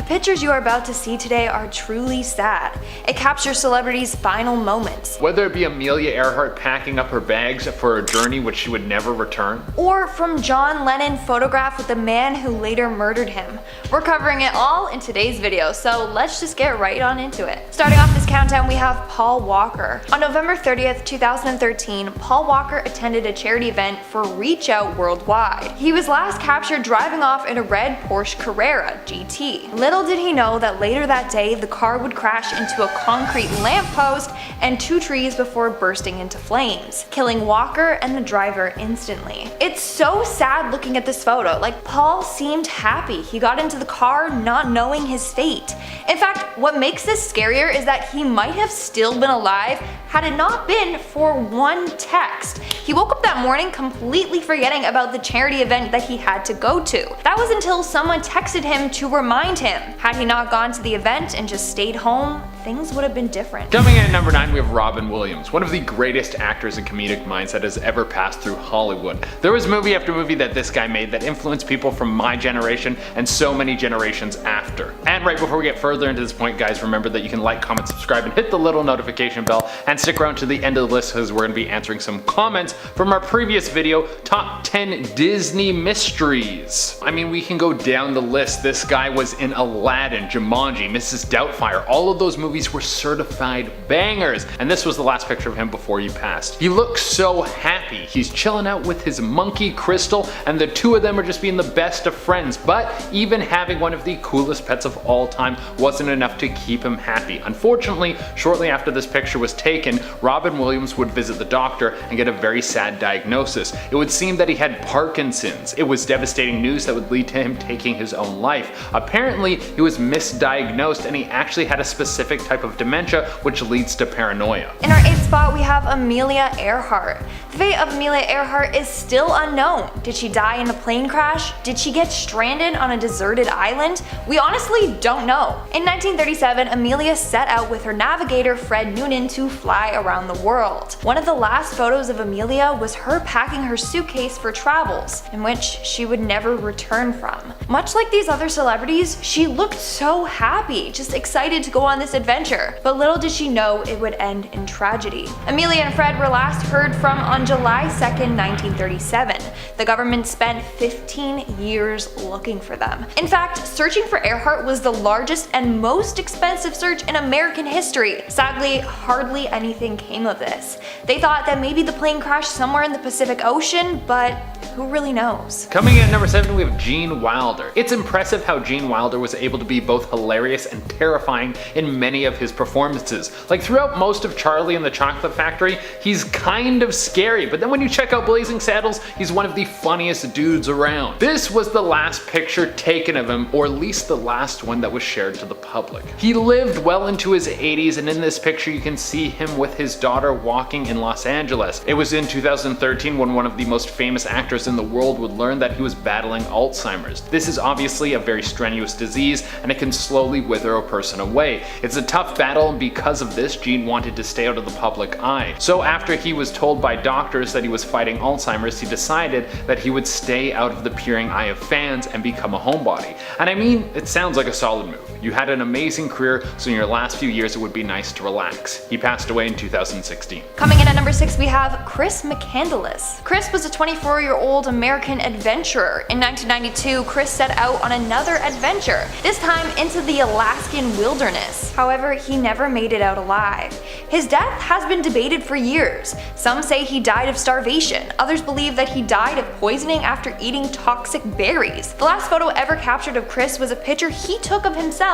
pictures you are about to see today are truly sad. It captures celebrities' final moments. Whether it be Amelia Earhart packing up her bags for a journey which she would never return, Or from John Lennon photographed with the man who later murdered him. We're covering it all in today's video, so let's just get right on into it. Starting off this countdown, we have Paul Walker. On November 30th, 2013, Paul Walker attended a charity event for Reach Out Worldwide. He was last captured driving off in a red Porsche Carrera GT. Little did he know that later that day, the car would crash into a concrete lamppost and two trees before bursting into flames, killing Walker and the driver instantly. It's so sad looking at this photo. Like, Paul seemed happy. He got into the car not knowing his fate. In fact, what makes this scarier is that he might have still been alive had it not been for one text. He woke up that morning completely forgetting about the charity event that he had to go to. That was until someone texted him to remind him. Had he not gone to the event and just stayed home, things would have been different. Coming in at number 9, we have Robin Williams, one of the greatest actors and comedic minds that has ever passed through Hollywood. There was movie after movie that this guy made that influenced people from my generation and so many generations after. And right before we get further into this point, guys, remember that you can like, comment, subscribe, and hit the little notification bell, and stick around to the end of the list because we're going to be answering some comments from our previous video, Top 10 Disney Mysteries. I mean, we can go down the list. This guy was in Aladdin, Jumanji, Mrs. Doubtfire. All of those movies were certified bangers, and this was the last picture of him before he passed. He looks so happy. He's chilling out with his monkey Crystal, and the two of them are just being the best of friends. But even having one of the coolest pets of all time wasn't enough to keep him happy. Unfortunately, shortly after this picture was taken, Robin Williams would visit the doctor and get a very sad diagnosis. It would seem that he had Parkinson's. It was devastating news that would lead to him taking his own life. Apparently, he was misdiagnosed and he actually had a specific type of dementia which leads to paranoia. In our 8th spot, we have Amelia Earhart. The fate of Amelia Earhart is still unknown. Did she die in a plane crash? Did she get stranded on a deserted island? We honestly don't know. In 1937, Amelia set out with her navigator Fred Noonan to fly around the world. One of the last photos of Amelia was her packing her suitcase for travels, in which she would never return from. Much like these other celebrities, she looked so happy, just excited to go on this adventure. But little did she know it would end in tragedy. Amelia and Fred were last heard from on July 2nd, 1937. The government spent 15 years looking for them. In fact, searching for Earhart was the largest and most expensive search in American history. Sadly, hardly anything came of this. They thought that maybe the plane crashed somewhere in the Pacific Ocean, but who really knows? Coming in at number 7, we have Gene Wilder. It's impressive how Gene Wilder was able to be both hilarious and terrifying in many of his performances. Like throughout most of Charlie and the Chocolate Factory, he's kind of scary, but then when you check out Blazing Saddles, he's one of the funniest dudes around. This was the last picture taken of him, or at least the last one that was shared to the public. He lived well into his 80s, and in this picture you can see him with his daughter walking in Los Angeles. It was in 2013 when one of the most famous actors in the world would learn that he was battling Alzheimer's. This is obviously a very strenuous disease, and it can slowly wither a person away. It's a tough battle, and because of this, Gene wanted to stay out of the public eye. So after he was told by doctors that he was fighting Alzheimer's, he decided that he would stay out of the peering eye of fans and become a homebody. And I mean, it sounds like a solid move. You had an amazing career, so in your last few years it would be nice to relax. He passed away in 2016. Coming in at number 6, we have Chris McCandless. Chris was a 24-year-old American adventurer. In 1992, Chris set out on another adventure, this time into the Alaskan wilderness. However, he never made it out alive. His death has been debated for years. Some say he died of starvation, others believe that he died of poisoning after eating toxic berries. The last photo ever captured of Chris was a picture he took of himself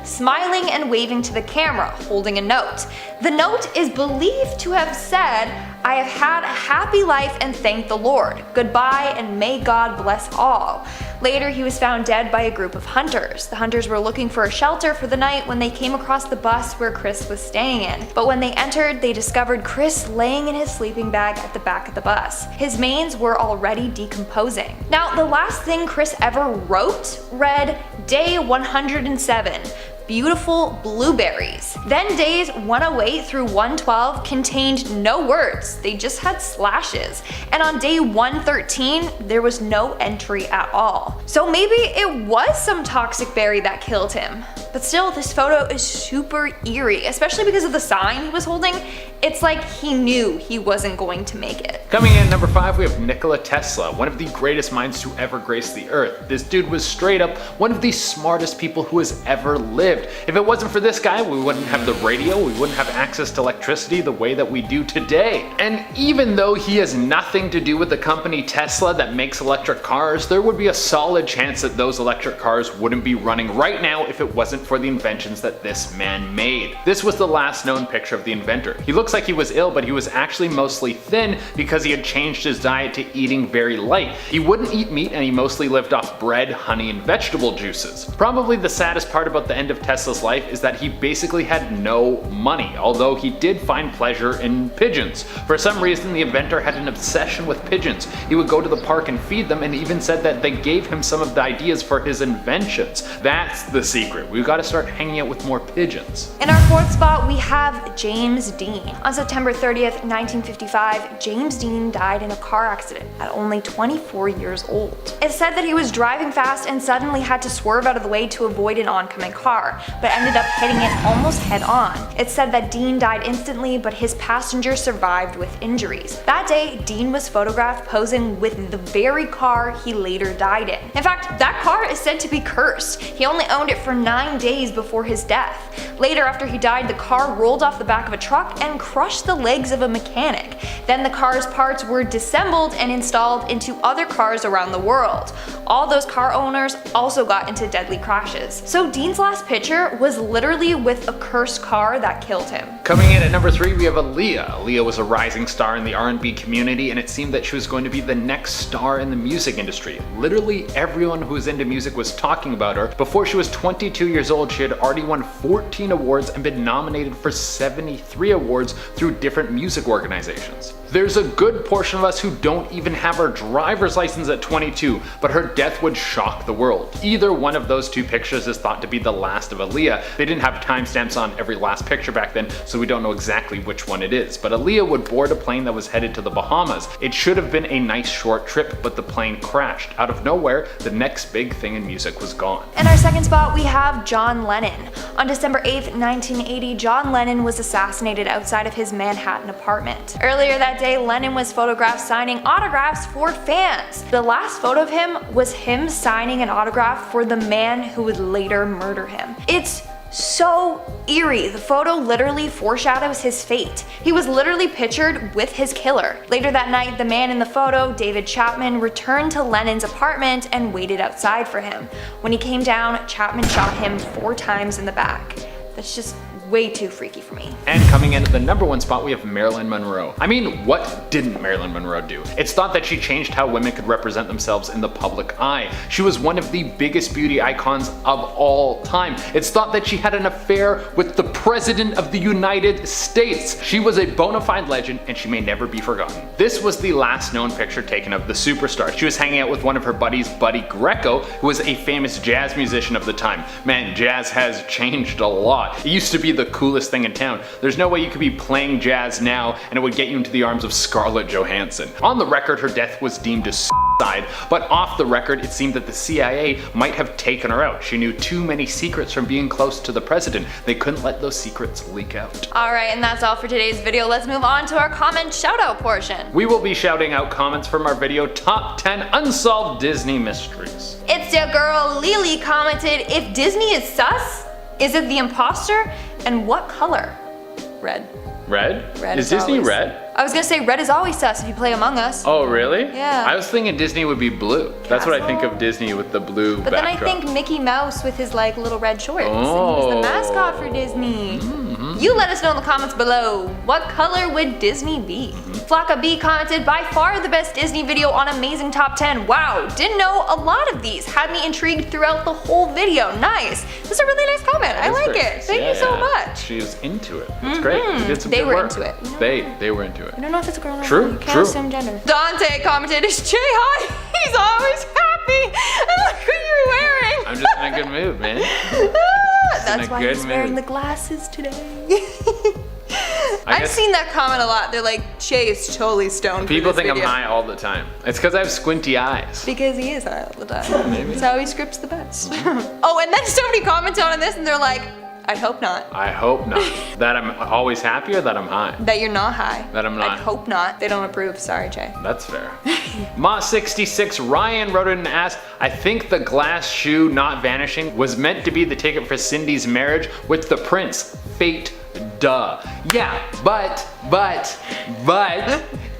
smiling and waving to the camera, holding a note. The note is believed to have said, "I have had a happy life and thank the Lord. Goodbye and may God bless all." Later, he was found dead by a group of hunters. The hunters were looking for a shelter for the night when they came across the bus where Chris was staying in. But when they entered, they discovered Chris laying in his sleeping bag at the back of the bus. His manes were already decomposing. Now, the last thing Chris ever wrote read, "Day 107. beautiful blueberries. Then days 108 through 112 contained no words, they just had slashes. And on day 113, there was no entry at all. So maybe it was some toxic berry that killed him. But still, this photo is super eerie, especially because of the sign he was holding. It's like he knew he wasn't going to make it. Coming in at number 5, we have Nikola Tesla, one of the greatest minds to ever grace the earth. This dude was straight up one of the smartest people who has ever lived. If it wasn't for this guy, we wouldn't have the radio, we wouldn't have access to electricity the way that we do today. And even though he has nothing to do with the company Tesla that makes electric cars, there would be a solid chance that those electric cars wouldn't be running right now if it wasn't for the inventions that this man made. This was the last known picture of the inventor. He looks like he was ill, but he was actually mostly thin because he had changed his diet to eating very light. He wouldn't eat meat and he mostly lived off bread, honey, and vegetable juices. Probably the saddest part about the end of Tesla's life is that he basically had no money, although he did find pleasure in pigeons. For some reason, the inventor had an obsession with pigeons. He would go to the park and feed them, and even said that they gave him some of the ideas for his inventions. That's the secret. We've got to start hanging out with more pigeons. In our 4th spot, we have James Dean. On September 30th, 1955, James Dean died in a car accident at only 24 years old. It's said that he was driving fast and suddenly had to swerve out of the way to avoid an oncoming car, but ended up hitting it almost head on. It's said that Dean died instantly, but his passenger survived with injuries. That day, Dean was photographed posing with the very car he later died in. In fact, that car is said to be cursed. He only owned it for 9 days before his death. Later, after he died, the car rolled off the back of a truck and crushed the legs of a mechanic. Then the car's parts were disassembled and installed into other cars around the world. All those car owners also got into deadly crashes. So Dean's last picture was literally with a cursed car that killed him. Coming in at number 3, we have Aaliyah. Aaliyah was a rising star in the R&B community, and it seemed that she was going to be the next star in the music industry. Literally everyone who was into music was talking about her. Before she was 22 years old, she had already won 14 awards and been nominated for 73 awards through different music organizations. There's a good portion of us who don't even have our driver's license at 22, but her death would shock the world. Either one of those two pictures is thought to be the last of Aaliyah. They didn't have timestamps on every last picture back then, so we don't know exactly which one it is. But Aaliyah would board a plane that was headed to the Bahamas. It should have been a nice short trip, but the plane crashed. Out of nowhere, the next big thing in music was gone. In our 2nd spot, we have John Lennon. On December 8th, 1980, John Lennon was assassinated outside of his Manhattan apartment. Earlier that day, Lennon was photographed signing autographs for fans. The last photo of him was him signing an autograph for the man who would later murder him. It's so eerie. The photo literally foreshadows his fate. He was literally pictured with his killer. Later that night, the man in the photo, David Chapman, returned to Lennon's apartment and waited outside for him. When he came down, Chapman shot him 4 times in the back. That's just way too freaky for me. And coming in at the number 1 spot, we have Marilyn Monroe. I mean, what didn't Marilyn Monroe do? It's thought that she changed how women could represent themselves in the public eye. She was one of the biggest beauty icons of all time. It's thought that she had an affair with the President of the United States. She was a bona fide legend, and she may never be forgotten. This was the last known picture taken of the superstar. She was hanging out with one of her buddies, Buddy Greco, who was a famous jazz musician of the time. Man, jazz has changed a lot. It used to be the coolest thing in town. There's no way you could be playing jazz now and it would get you into the arms of Scarlett Johansson. On the record, her death was deemed a suicide, but off the record, it seemed that the CIA might have taken her out. She knew too many secrets from being close to the president. They couldn't let those secrets leak out. Alright, and that's all for today's video. Let's move on to our comment shoutout portion. We will be shouting out comments from our video, Top 10 Unsolved Disney Mysteries. It's your girl Lily commented, if Disney is sus, is it the imposter? And what color? Red. Red? Red is Disney always. red? I was gonna say red is always sus if you play Among Us. Oh, really? Yeah. I was thinking Disney would be blue. That's what I think of Disney with the blue But backdrop. then I think Mickey Mouse with his like little red shorts. And Oh. he was the mascot for Disney. You let us know in the comments below, what color would Disney be? Flocka B commented, by far the best Disney video on Amazing Top 10. Wow, didn't know a lot of these. Had me intrigued throughout the whole video. Nice. This is a really nice comment. I like it. Thank you so much. She was into it. That's great. You did some They good were work. into it. They were into it. I don't know if it's a girl or True, not. You can't true. assume gender. Dante commented, is Jay hot? He's always happy. And look what you're wearing. I'm just in a good mood, man. in that's a why good he's wearing mood. the glasses today. I I've guess seen that comment a lot. They're like, Shay is totally stoned. for people this think video. I'm high all the time. It's because I have squinty eyes. Because he is high all the time. Maybe. That's how he scripts the bets. Oh, and then somebody commented on this and they're like, I hope not. I hope not. That I'm always happy or that I'm high? That you're not high. That I'm not. I hope not. They don't approve. Sorry, Jay. That's fair. Ma66 Ryan wrote in and asked, I think the glass shoe not vanishing was meant to be the ticket for Cindy's marriage with the prince. Fate, duh. Yeah, but,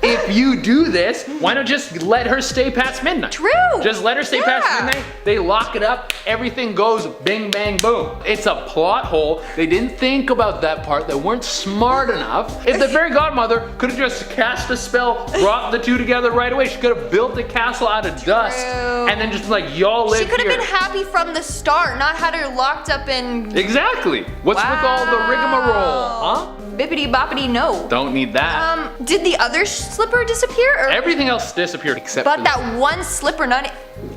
if you do this, why not just let her stay past midnight? True. Just let her stay past Yeah. midnight. They lock it up. Everything goes bing, bang, boom. It's a plot hole. They didn't think about that part. They weren't smart enough. If the fairy godmother could have just cast a spell, brought the two together right away, she could have built a castle out of dust and then just like, y'all live She could have here. been happy from the start, not had her locked up in Exactly. What's with all the rigmarole, huh? Bippity boppity no. Don't need that. Did the other slipper disappear? Or Everything else disappeared except but for that one slipper, not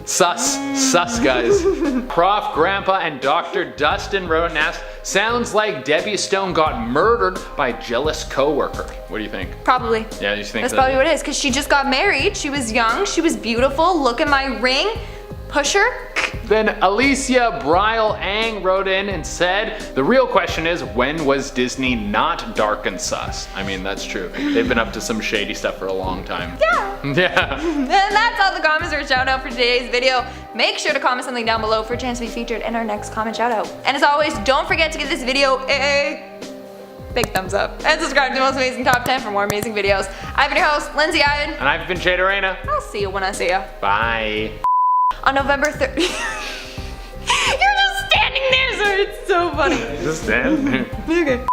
Sus guys. Prof, Grandpa, and Dr. Dustin wrote and asked, sounds like Debbie Stone got murdered by a jealous coworker. What do you think? probably. Yeah, you think That's that? probably what it is, because she just got married. She was young, she was beautiful. Look at my ring. Push her. Then Alicia Bryle Ang wrote in and said, the real question is, when was Disney not dark and sus? I mean, that's true. They've been up to some shady stuff for a long time. Yeah. Yeah. And that's all the comments or shout out for today's video. Make sure to comment something down below for a chance to be featured in our next comment shout out. And as always, don't forget to give this video a big thumbs up and subscribe to the most amazing top 10 for more amazing videos. I've been your host, Lindsay Ivan. And I've been Jay Dorena. I'll see you when I see you. Bye. On November 3rd. You're just standing there, sir. It's so funny. Just stand. Okay.